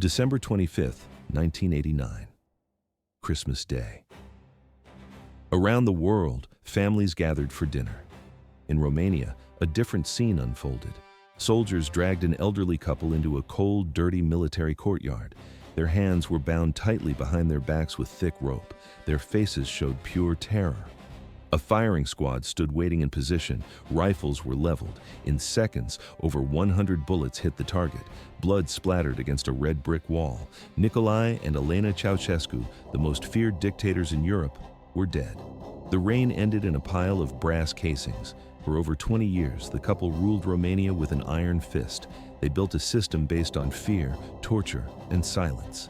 December 25th, 1989. Christmas Day. Around the world, families gathered for dinner. In Romania, a different scene unfolded. Soldiers dragged an elderly couple into a cold, dirty military courtyard. Their hands were bound tightly behind their backs with thick rope. Their faces showed pure terror. A firing squad stood waiting in position. Rifles were leveled. In seconds, over 100 bullets hit the target. Blood splattered against a red brick wall. Nicolae and Elena Ceaușescu, the most feared dictators in Europe, were dead. The rain ended in a pile of brass casings. For over 20 years, the couple ruled Romania with an iron fist. They built a system based on fear, torture, and silence.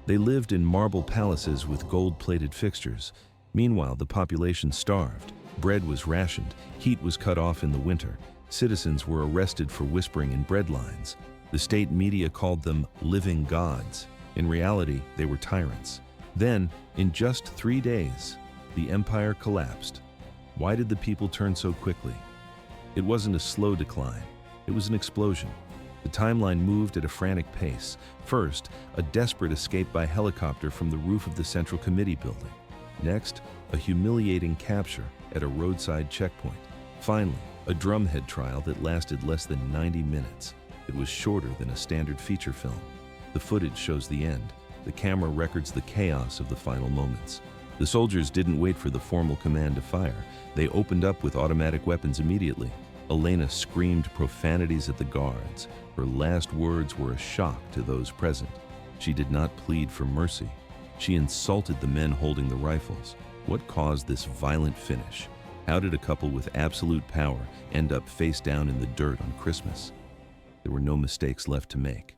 They lived in marble palaces with gold-plated fixtures. Meanwhile, the population starved. Bread was rationed. Heat was cut off in the winter. Citizens were arrested for whispering in bread lines. The state media called them living gods. In reality, they were tyrants. Then, in just 3 days, the empire collapsed. Why did the people turn so quickly? It wasn't a slow decline. It was an explosion. The timeline moved at a frantic pace. First, a desperate escape by helicopter from the roof of the Central Committee building. Next, a humiliating capture at a roadside checkpoint. Finally, a drumhead trial that lasted less than 90 minutes. It was shorter than a standard feature film. The footage shows the end. The camera records the chaos of the final moments. The soldiers didn't wait for the formal command to fire. They opened up with automatic weapons immediately. Elena screamed profanities at the guards. Her last words were a shock to those present. She did not plead for mercy. She insulted the men holding the rifles. What caused this violent finish? How did a couple with absolute power end up face down in the dirt on Christmas? There were no mistakes left to make.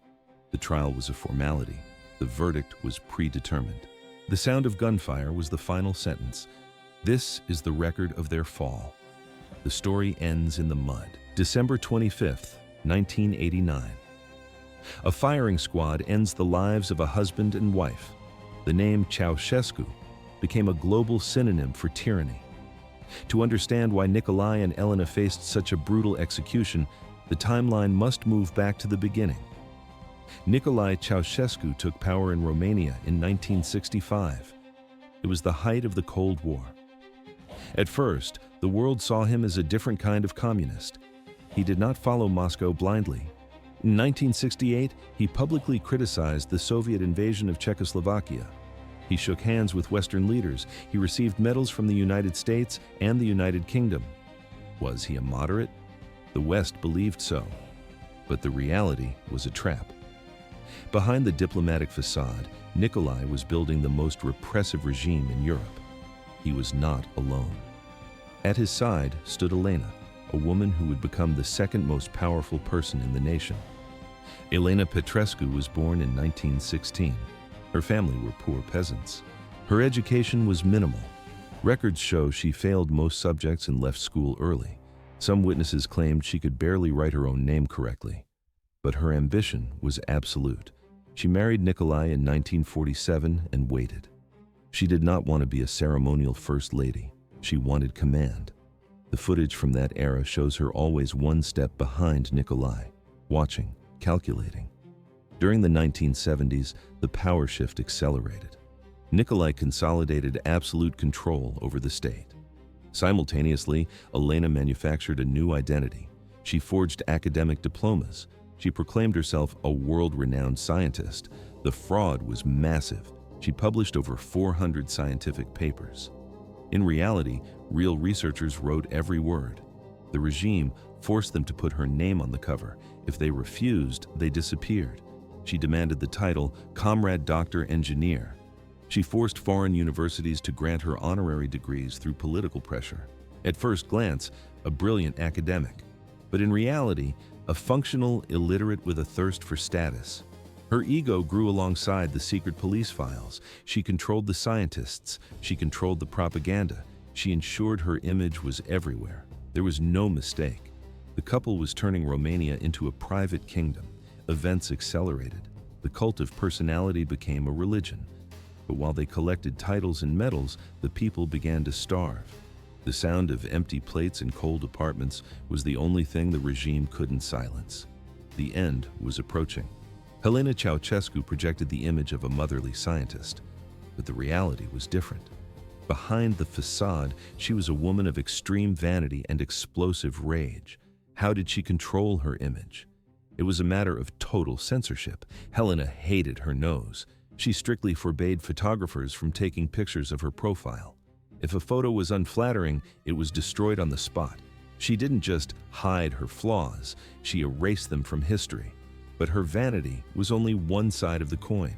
The trial was a formality. The verdict was predetermined. The sound of gunfire was the final sentence. This is the record of their fall. The story ends in the mud. December 25th, 1989. A firing squad ends the lives of a husband and wife. The name Ceaușescu became a global synonym for tyranny. To understand why Nicolae and Elena faced such a brutal execution, the timeline must move back to the beginning. Nicolae Ceaușescu took power in Romania in 1965. It was the height of the Cold War. At first, the world saw him as a different kind of communist. He did not follow Moscow blindly. In 1968, he publicly criticized the Soviet invasion of Czechoslovakia. He shook hands with Western leaders. He received medals from the United States and the United Kingdom. Was he a moderate? The West believed so. But the reality was a trap. Behind the diplomatic facade, Nicolae was building the most repressive regime in Europe. He was not alone. At his side stood Elena, a woman who would become the second most powerful person in the nation. Elena Petrescu was born in 1916. Her family were poor peasants. Her education was minimal. Records show she failed most subjects and left school early. Some witnesses claimed she could barely write her own name correctly. But her ambition was absolute. She married Nicolae in 1947 and waited. She did not want to be a ceremonial first lady. She wanted command. The footage from that era shows her always one step behind Nicolae, watching, calculating. During the 1970s, the power shift accelerated. Nicolae consolidated absolute control over the state. Simultaneously, Elena manufactured a new identity. She forged academic diplomas. She proclaimed herself a world-renowned scientist. The fraud was massive. She published over 400 scientific papers. In reality, real researchers wrote every word. The regime forced them to put her name on the cover. If they refused, they disappeared. She demanded the title Comrade Doctor Engineer. She forced foreign universities to grant her honorary degrees through political pressure. At first glance, a brilliant academic. But in reality, a functional illiterate with a thirst for status. Her ego grew alongside the secret police files. She controlled the scientists. She controlled the propaganda. She ensured her image was everywhere. There was no mistake. The couple was turning Romania into a private kingdom. Events accelerated. The cult of personality became a religion. But while they collected titles and medals, the people began to starve. The sound of empty plates in cold apartments was the only thing the regime couldn't silence. The end was approaching. Elena Ceaușescu projected the image of a motherly scientist, but the reality was different. Behind the facade, she was a woman of extreme vanity and explosive rage. How did she control her image? It was a matter of total censorship. Helena hated her nose. She strictly forbade photographers from taking pictures of her profile. If a photo was unflattering, it was destroyed on the spot. She didn't just hide her flaws, she erased them from history. But her vanity was only one side of the coin.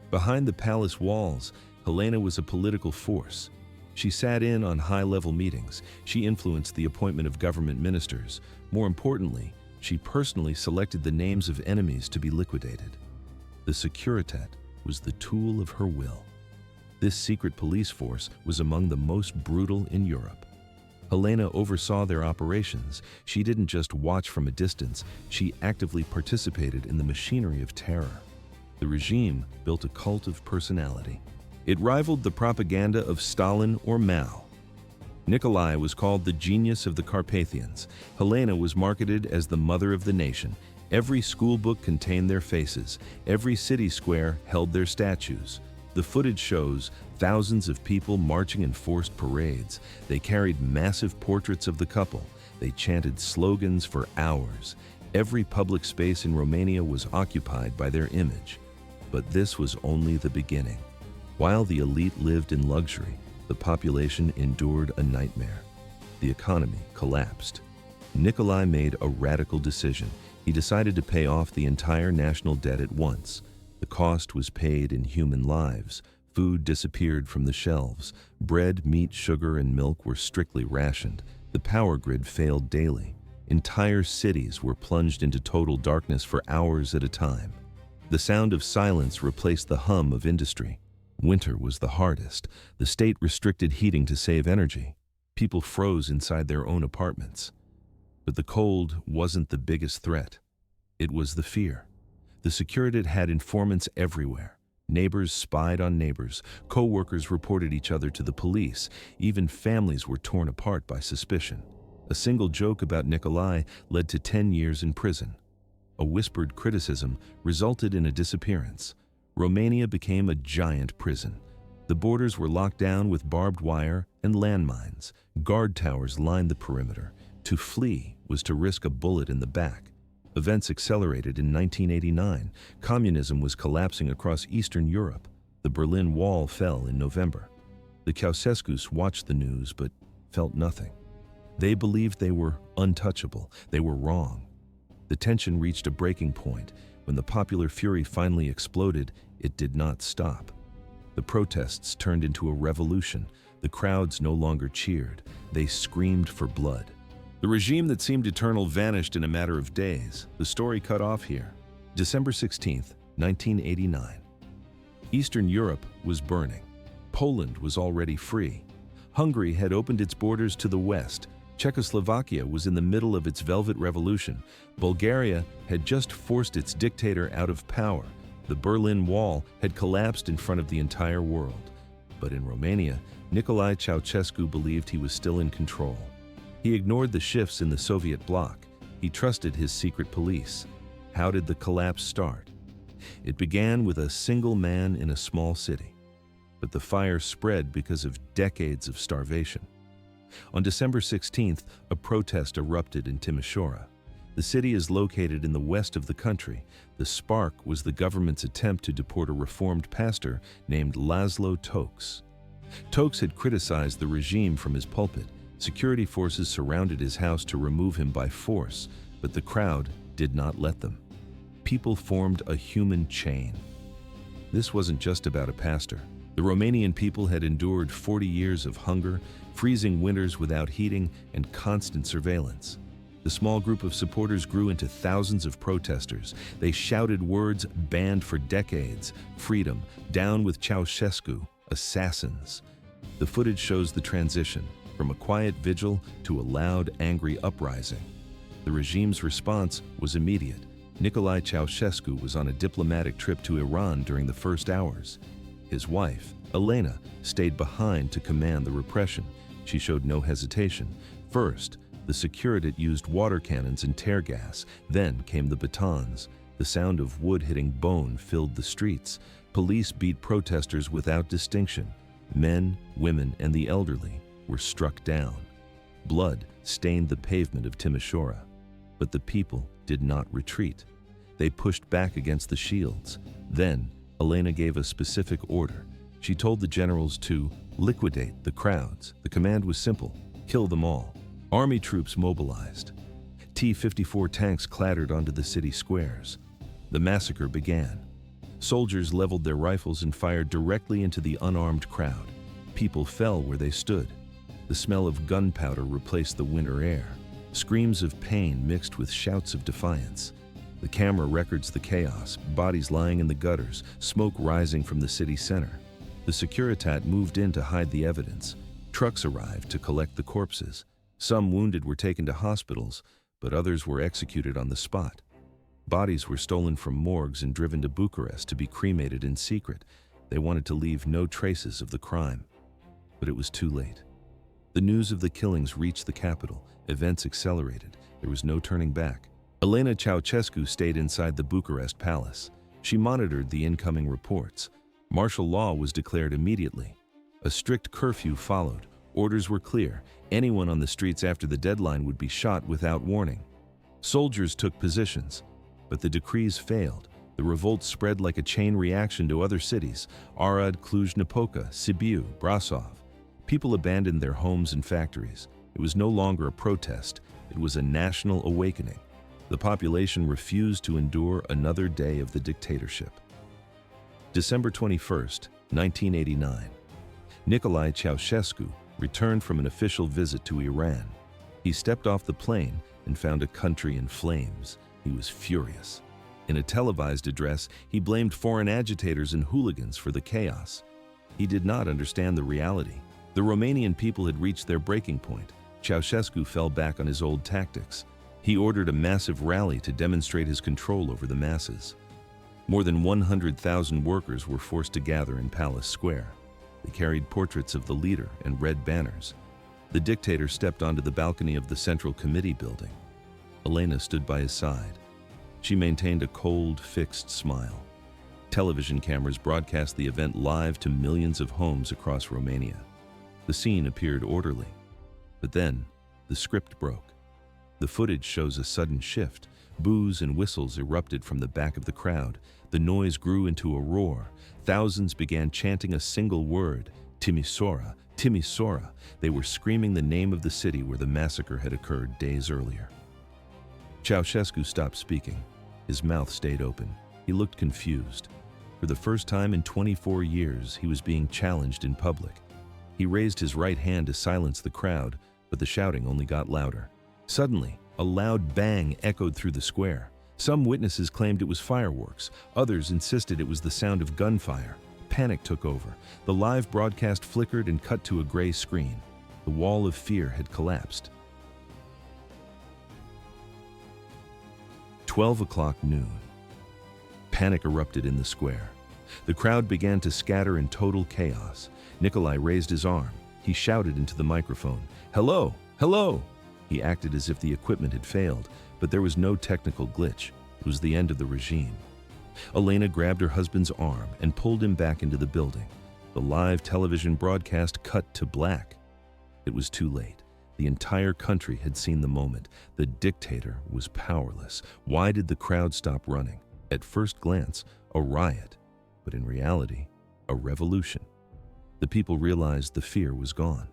Behind the palace walls, Helena was a political force. She sat in on high-level meetings. She influenced the appointment of government ministers. More importantly, she personally selected the names of enemies to be liquidated. The Securitate was the tool of her will. This secret police force was among the most brutal in Europe. Helena oversaw their operations. She didn't just watch from a distance, she actively participated in the machinery of terror. The regime built a cult of personality. It rivaled the propaganda of Stalin or Mao. Nicolae was called the genius of the Carpathians. Helena was marketed as the mother of the nation. Every school book contained their faces. Every city square held their statues. The footage shows thousands of people marching in forced parades. They carried massive portraits of the couple. They chanted slogans for hours. Every public space in Romania was occupied by their image. But this was only the beginning. While the elite lived in luxury, the population endured a nightmare. The economy collapsed. Nicolae made a radical decision. He decided to pay off the entire national debt at once. The cost was paid in human lives. Food disappeared from the shelves. Bread, meat, sugar, and milk were strictly rationed. The power grid failed daily. Entire cities were plunged into total darkness for hours at a time. The sound of silence replaced the hum of industry. Winter was the hardest. The state restricted heating to save energy. People froze inside their own apartments. But the cold wasn't the biggest threat. It was the fear. The Securitate had informants everywhere. Neighbors spied on neighbors. Co-workers reported each other to the police. Even families were torn apart by suspicion. A single joke about Nicolae led to 10 years in prison. A whispered criticism resulted in a disappearance. Romania became a giant prison. The borders were locked down with barbed wire and landmines. Guard towers lined the perimeter. To flee was to risk a bullet in the back. Events accelerated in 1989. Communism was collapsing across Eastern Europe. The Berlin Wall fell in November. The Ceaușescus watched the news but felt nothing. They believed they were untouchable. They were wrong. The tension reached a breaking point. When the popular fury finally exploded, it did not stop. The protests turned into a revolution. The crowds no longer cheered. They screamed for blood. The regime that seemed eternal vanished in a matter of days. The story cut off here. December 16, 1989. Eastern Europe was burning. Poland was already free. Hungary had opened its borders to the west. Czechoslovakia was in the middle of its Velvet Revolution. Bulgaria had just forced its dictator out of power. The Berlin Wall had collapsed in front of the entire world. But in Romania, Nicolae Ceaușescu believed he was still in control. He ignored the shifts in the Soviet bloc. He trusted his secret police. How did the collapse start? It began with a single man in a small city. But the fire spread because of decades of starvation. On December 16th, a protest erupted in Timișoara. The city is located in the west of the country. The spark was the government's attempt to deport a reformed pastor named Laszlo Tokes. Tokes had criticized the regime from his pulpit. Security forces surrounded his house to remove him by force, but the crowd did not let them. People formed a human chain. This wasn't just about a pastor. The Romanian people had endured 40 years of hunger, freezing winters without heating, and constant surveillance. The small group of supporters grew into thousands of protesters. They shouted words banned for decades: freedom, down with Ceaușescu, assassins. The footage shows the transition, from a quiet vigil to a loud, angry uprising. The regime's response was immediate. Nicolae Ceaușescu was on a diplomatic trip to Iran during the first hours. His wife, Elena, stayed behind to command the repression. She showed no hesitation. First, the Securitate used water cannons and tear gas. Then came the batons. The sound of wood hitting bone filled the streets. Police beat protesters without distinction. Men, women, and the elderly were struck down. Blood stained the pavement of Timișoara. But the people did not retreat. They pushed back against the shields. Then, Elena gave a specific order. She told the generals to liquidate the crowds. The command was simple: kill them all. Army troops mobilized. T-54 tanks clattered onto the city squares. The massacre began. Soldiers leveled their rifles and fired directly into the unarmed crowd. People fell where they stood. The smell of gunpowder replaced the winter air. Screams of pain mixed with shouts of defiance. The camera records the chaos, bodies lying in the gutters, smoke rising from the city center. The Securitate moved in to hide the evidence. Trucks arrived to collect the corpses. Some wounded were taken to hospitals, but others were executed on the spot. Bodies were stolen from morgues and driven to Bucharest to be cremated in secret. They wanted to leave no traces of the crime. But it was too late. The news of the killings reached the capital. Events accelerated. There was no turning back. Elena Ceaușescu stayed inside the Bucharest palace. She monitored the incoming reports. Martial law was declared immediately. A strict curfew followed. Orders were clear. Anyone on the streets after the deadline would be shot without warning. Soldiers took positions, but the decrees failed. The revolt spread like a chain reaction to other cities: Arad, Cluj-Napoca, Sibiu, Brasov. People abandoned their homes and factories. It was no longer a protest. It was a national awakening. The population refused to endure another day of the dictatorship. December 21st, 1989. Nicolae Ceaușescu returned from an official visit to Iran. He stepped off the plane and found a country in flames. He was furious. In a televised address, he blamed foreign agitators and hooligans for the chaos. He did not understand the reality. The Romanian people had reached their breaking point. Ceaușescu fell back on his old tactics. He ordered a massive rally to demonstrate his control over the masses. More than 100,000 workers were forced to gather in Palace Square. They carried portraits of the leader and red banners. The dictator stepped onto the balcony of the Central Committee building. Elena stood by his side. She maintained a cold, fixed smile. Television cameras broadcast the event live to millions of homes across Romania. The scene appeared orderly. But then, the script broke. The footage shows a sudden shift. Boos and whistles erupted from the back of the crowd. The noise grew into a roar. Thousands began chanting a single word: Timișoara, Timișoara. They were screaming the name of the city where the massacre had occurred days earlier. Ceaușescu stopped speaking. His mouth stayed open. He looked confused. For the first time in 24 years, he was being challenged in public. He raised his right hand to silence the crowd, but the shouting only got louder. Suddenly, a loud bang echoed through the square. Some witnesses claimed it was fireworks. Others insisted it was the sound of gunfire. Panic took over. The live broadcast flickered and cut to a gray screen. The wall of fear had collapsed. 12 o'clock noon. Panic erupted in the square. The crowd began to scatter in total chaos. Nicolae raised his arm. He shouted into the microphone, "Hello! Hello!" He acted as if the equipment had failed, but there was no technical glitch. It was the end of the regime. Elena grabbed her husband's arm and pulled him back into the building. The live television broadcast cut to black. It was too late. The entire country had seen the moment. The dictator was powerless. Why did the crowd stop running? At first glance, a riot, but in reality, a revolution. The people realized the fear was gone.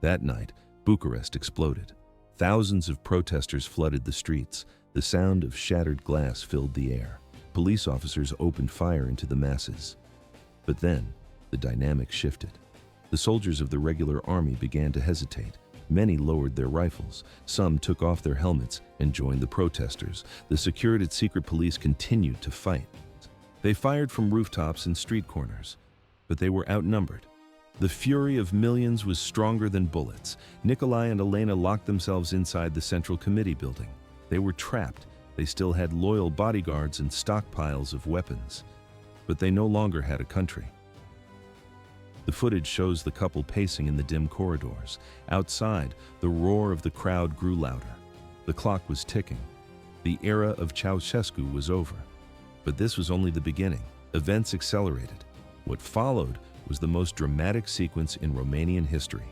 That night, Bucharest exploded. Thousands of protesters flooded the streets. The sound of shattered glass filled the air. Police officers opened fire into the masses. But then, the dynamic shifted. The soldiers of the regular army began to hesitate. Many lowered their rifles. Some took off their helmets and joined the protesters. The Securitate secret police continued to fight. They fired from rooftops and street corners, but they were outnumbered. The fury of millions was stronger than bullets. Nicolae and Elena locked themselves inside the Central Committee building. They were trapped. They still had loyal bodyguards and stockpiles of weapons, but they no longer had a country. The footage shows the couple pacing in the dim corridors. Outside, the roar of the crowd grew louder. The clock was ticking. The era of Ceaușescu was over. But this was only the beginning. Events accelerated. What followed was the most dramatic sequence in Romanian history.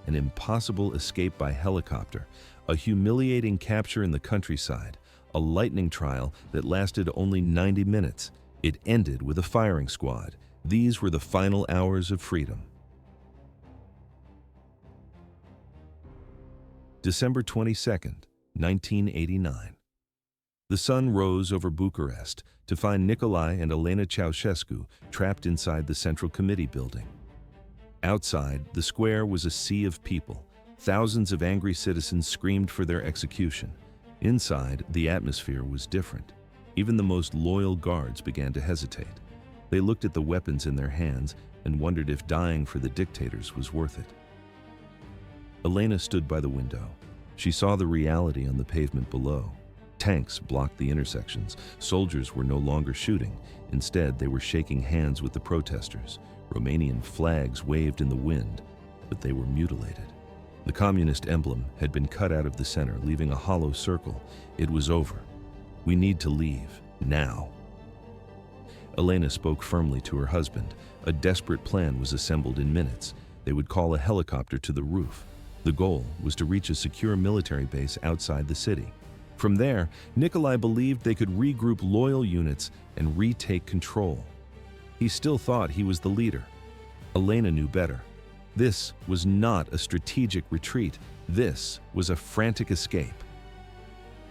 An impossible escape by helicopter, a humiliating capture in the countryside, a lightning trial that lasted only 90 minutes. It ended with a firing squad. These were the final hours of freedom. December 22nd, 1989. The sun rose over Bucharest to find Nicolae and Elena Ceaușescu trapped inside the Central Committee building. Outside, the square was a sea of people. Thousands of angry citizens screamed for their execution. Inside, the atmosphere was different. Even the most loyal guards began to hesitate. They looked at the weapons in their hands and wondered if dying for the dictators was worth it. Elena stood by the window. She saw the reality on the pavement below. Tanks blocked the intersections. Soldiers were no longer shooting. Instead, they were shaking hands with the protesters. Romanian flags waved in the wind, but they were mutilated. The communist emblem had been cut out of the center, leaving a hollow circle. It was over. We need to leave, now. Elena spoke firmly to her husband. A desperate plan was assembled in minutes. They would call a helicopter to the roof. The goal was to reach a secure military base outside the city. From there, Nicolae believed they could regroup loyal units and retake control. He still thought he was the leader. Elena knew better. This was not a strategic retreat. This was a frantic escape.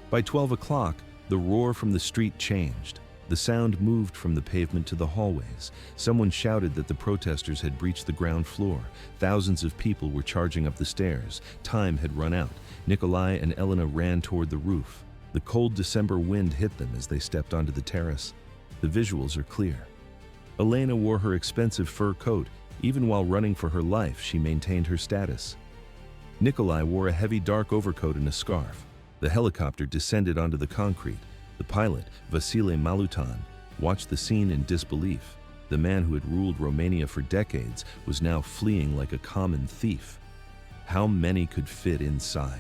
By 12 o'clock, the roar from the street changed. The sound moved from the pavement to the hallways. Someone shouted that the protesters had breached the ground floor. Thousands of people were charging up the stairs. Time had run out. Nicolae and Elena ran toward the roof. The cold December wind hit them as they stepped onto the terrace. The visuals are clear. Elena wore her expensive fur coat. Even while running for her life, she maintained her status. Nicolae wore a heavy dark overcoat and a scarf. The helicopter descended onto the concrete. The pilot, Vasile Malutan, watched the scene in disbelief. The man who had ruled Romania for decades was now fleeing like a common thief. How many could fit inside?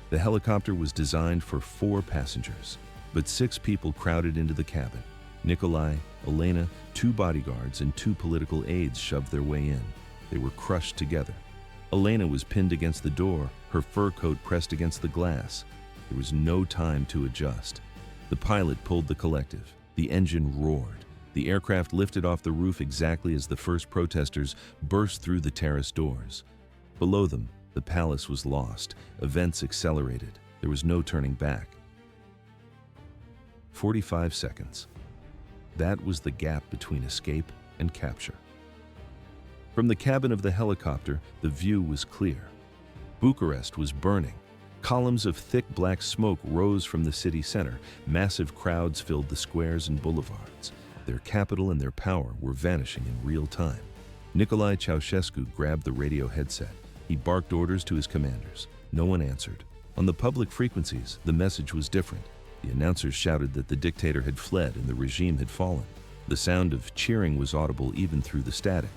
The helicopter was designed for 4 passengers, but 6 people crowded into the cabin. Nicolae, Elena, 2 bodyguards, and 2 political aides shoved their way in. They were crushed together. Elena was pinned against the door, her fur coat pressed against the glass. There was no time to adjust. The pilot pulled the collective. The engine roared. The aircraft lifted off the roof exactly as the first protesters burst through the terrace doors. Below them, the palace was lost. Events accelerated. There was no turning back. 45 seconds. That was the gap between escape and capture. From the cabin of the helicopter, the view was clear. Bucharest was burning. Columns of thick black smoke rose from the city center. Massive crowds filled the squares and boulevards. Their capital and their power were vanishing in real time. Nicolae Ceaușescu grabbed the radio headset. He barked orders to his commanders. No one answered. On the public frequencies, the message was different. The announcers shouted that the dictator had fled and the regime had fallen. The sound of cheering was audible even through the static.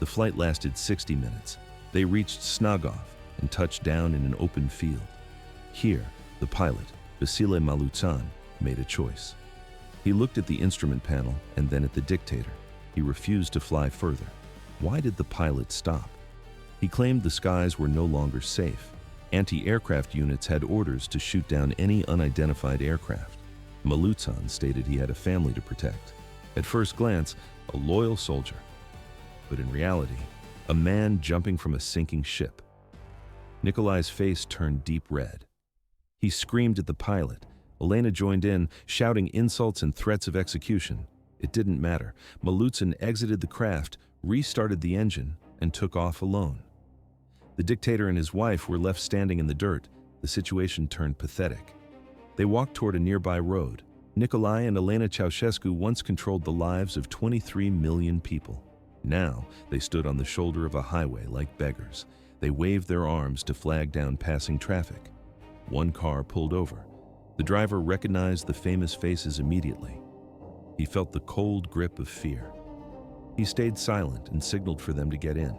The flight lasted 60 minutes. They reached Snagov and touched down in an open field. Here, the pilot, Vasile Malutan, made a choice. He looked at the instrument panel and then at the dictator. He refused to fly further. Why did the pilot stop? He claimed the skies were no longer safe. Anti-aircraft units had orders to shoot down any unidentified aircraft. Malutan stated he had a family to protect. At first glance, a loyal soldier. But in reality, a man jumping from a sinking ship. Nicolae's face turned deep red. He screamed at the pilot. Elena joined in, shouting insults and threats of execution. It didn't matter. Malutan exited the craft, restarted the engine, and took off alone. The dictator and his wife were left standing in the dirt. The situation turned pathetic. They walked toward a nearby road. Nicolae and Elena Ceaușescu once controlled the lives of 23 million people. Now, they stood on the shoulder of a highway like beggars. They waved their arms to flag down passing traffic. One car pulled over. The driver recognized the famous faces immediately. He felt the cold grip of fear. He stayed silent and signaled for them to get in.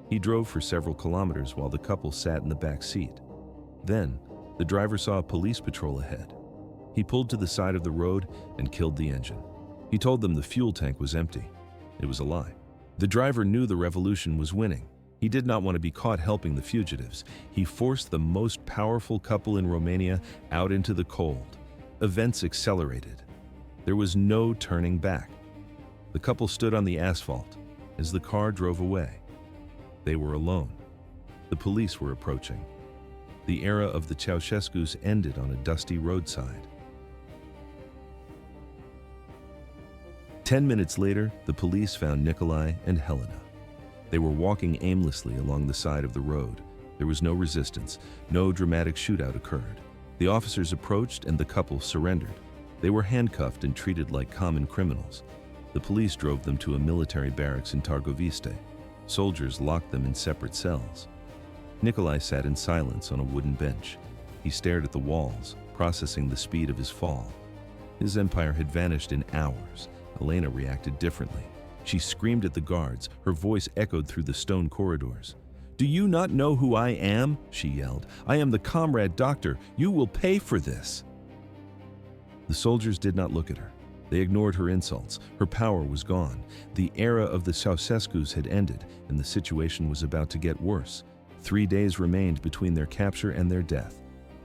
He drove for several kilometers while the couple sat in the back seat. Then, The driver saw a police patrol ahead. He pulled to the side of the road and killed the engine. He told them the fuel tank was empty. It was a lie. The driver knew the revolution was winning. He did not want to be caught helping the fugitives. He forced the most powerful couple in Romania out into the cold. Events accelerated. There was no turning back. The couple stood on the asphalt as the car drove away. They were alone. The police were approaching. The era of the Ceaușescus ended on a dusty roadside. 10 minutes later, the police found Nicolae and Helena. They were walking aimlessly along the side of the road. There was no resistance. No dramatic shootout occurred. The officers approached and the couple surrendered. They were handcuffed and treated like common criminals. The police drove them to a military barracks in Târgoviște. Soldiers locked them in separate cells. Nicolae sat in silence on a wooden bench. He stared at the walls, processing the speed of his fall. His empire had vanished in hours. Elena reacted differently. She screamed at the guards. Her voice echoed through the stone corridors. "Do you not know who I am?" she yelled. "I am the comrade doctor. You will pay for this." The soldiers did not look at her. They ignored her insults. Her power was gone. The era of the Ceaușescus had ended, and the situation was about to get worse. 3 days remained between their capture and their death.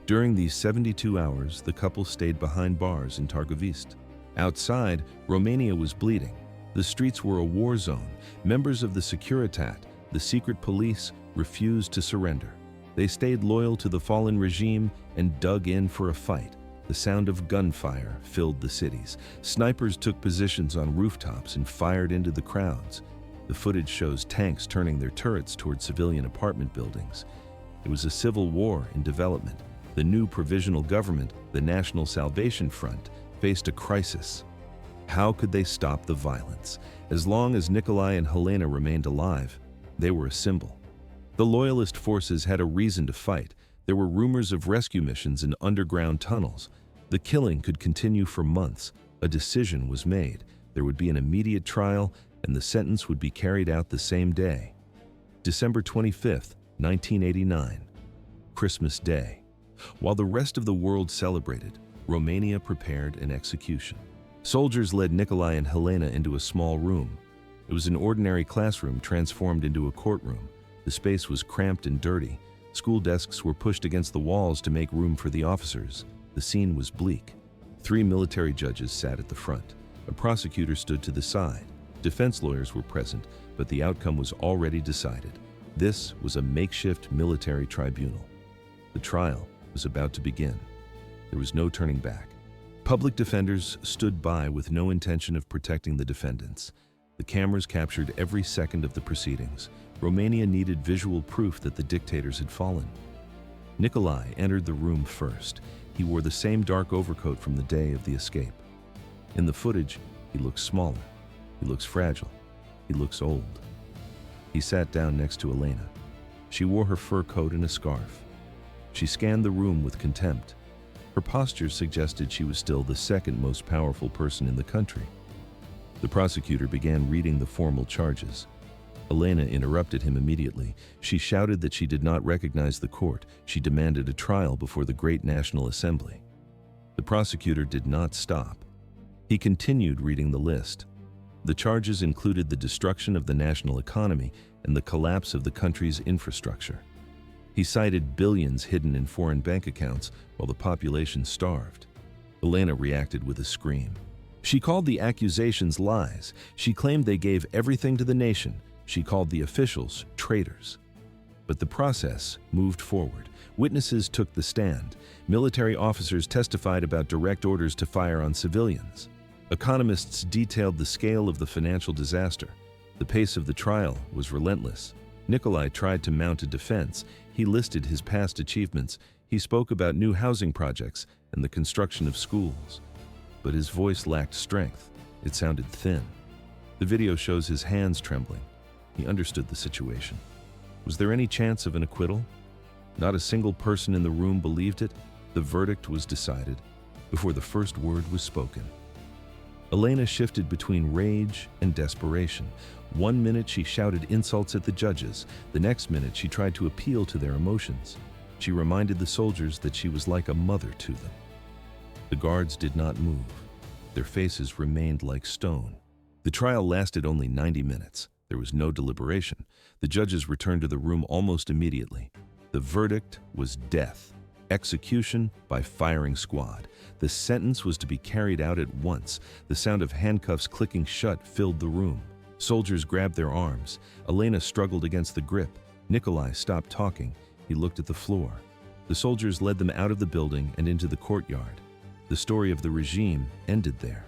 During these 72 hours, the couple stayed behind bars in Târgoviște. Outside, Romania was bleeding. The streets were a war zone. Members of the Securitate, the secret police, refused to surrender. They stayed loyal to the fallen regime and dug in for a fight. The sound of gunfire filled the cities. Snipers took positions on rooftops and fired into the crowds. The footage shows tanks turning their turrets toward civilian apartment buildings. It was a civil war in development. The new provisional government, the National Salvation Front, faced a crisis. How could they stop the violence? As long as Nicolae and Helena remained alive, they were a symbol. The loyalist forces had a reason to fight. There were rumors of rescue missions in underground tunnels. The killing could continue for months. A decision was made. There would be an immediate trial, and the sentence would be carried out the same day. December 25th, 1989, Christmas Day. While the rest of the world celebrated, Romania prepared an execution. Soldiers led Nicolae and Helena into a small room. It was an ordinary classroom transformed into a courtroom. The space was cramped and dirty. School desks were pushed against the walls to make room for the officers. The scene was bleak. 3 military judges sat at the front. A prosecutor stood to the side. Defense lawyers were present, but the outcome was already decided. This was a makeshift military tribunal. The trial was about to begin. There was no turning back. Public defenders stood by with no intention of protecting the defendants. The cameras captured every second of the proceedings. Romania needed visual proof that the dictators had fallen. Nicolae entered the room first. He wore the same dark overcoat from the day of the escape. In the footage, he looks smaller. He looks fragile. He looks old. He sat down next to Elena. She wore her fur coat and a scarf. She scanned the room with contempt. Her posture suggested she was still the second most powerful person in the country. The prosecutor began reading the formal charges. Elena interrupted him immediately. She shouted that she did not recognize the court. She demanded a trial before the Great National Assembly. The prosecutor did not stop. He continued reading the list. The charges included the destruction of the national economy and the collapse of the country's infrastructure. He cited billions hidden in foreign bank accounts while the population starved. Elena reacted with a scream. She called the accusations lies. She claimed they gave everything to the nation. She called the officials traitors. But the process moved forward. Witnesses took the stand. Military officers testified about direct orders to fire on civilians. Economists detailed the scale of the financial disaster. The pace of the trial was relentless. Nicolae tried to mount a defense. He listed his past achievements. He spoke about new housing projects and the construction of schools. But his voice lacked strength. It sounded thin. The video shows his hands trembling. He understood the situation. Was there any chance of an acquittal? Not a single person in the room believed it. The verdict was decided before the first word was spoken. Elena shifted between rage and desperation. 1 minute she shouted insults at the judges. The next minute she tried to appeal to their emotions. She reminded the soldiers that she was like a mother to them. The guards did not move. Their faces remained like stone. The trial lasted only 90 minutes. There was no deliberation. The judges returned to the room almost immediately. The verdict was death, execution by firing squad. The sentence was to be carried out at once. The sound of handcuffs clicking shut filled the room. Soldiers grabbed their arms. Elena struggled against the grip. Nicolae stopped talking. He looked at the floor. The soldiers led them out of the building and into the courtyard. The story of the regime ended there.